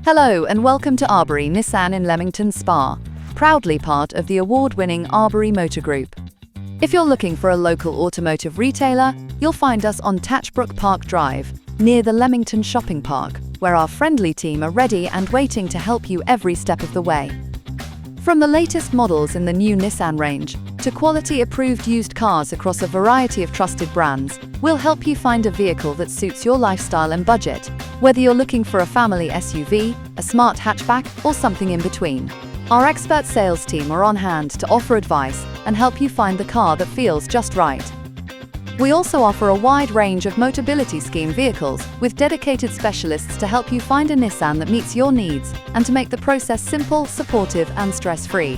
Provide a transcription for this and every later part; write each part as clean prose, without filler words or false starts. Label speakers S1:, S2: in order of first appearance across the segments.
S1: Hello and welcome to Arbury Nissan in Leamington Spa, proudly part of the award-winning Arbury Motor Group. If you're looking for a local automotive retailer, you'll find us on Tachbrook Park Drive, near the Leamington Shopping Park, where our friendly team are ready and waiting to help you every step of the way. From the latest models in the new Nissan range, to quality-approved used cars across a variety of trusted brands, we'll help you find a vehicle that suits your lifestyle and budget, whether you're looking for a family SUV, a smart hatchback, or something in between. Our expert sales team are on hand to offer advice and help you find the car that feels just right. We also offer a wide range of Motability Scheme vehicles with dedicated specialists to help you find a Nissan that meets your needs and to make the process simple, supportive, and stress-free.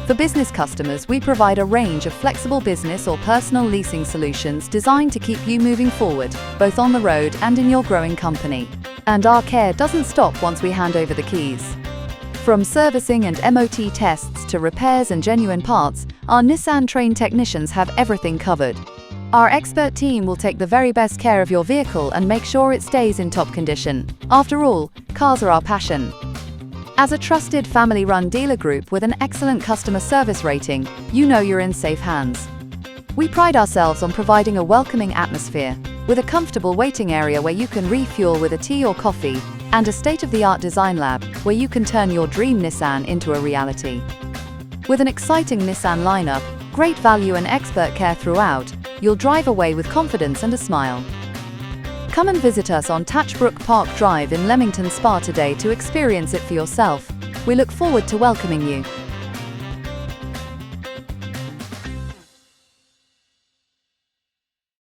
S1: For business customers, we provide a range of flexible business or personal leasing solutions designed to keep you moving forward, both on the road and in your growing company. And our care doesn't stop once we hand over the keys. From servicing and MOT tests to repairs and genuine parts, our Nissan-trained technicians have everything covered. Our expert team will take the very best care of your vehicle and make sure it stays in top condition. After all, cars are our passion. As a trusted family-run dealer group with an excellent customer service rating, you know you're in safe hands. We pride ourselves on providing a welcoming atmosphere, with a comfortable waiting area where you can refuel with a tea or coffee, and a state-of-the-art design lab where you can turn your dream Nissan into a reality. With an exciting Nissan lineup, great value and expert care throughout, you'll drive away with confidence and a smile. Come and visit us on Tachbrook Park Drive in Leamington Spa today to experience it for yourself. We look forward to welcoming you.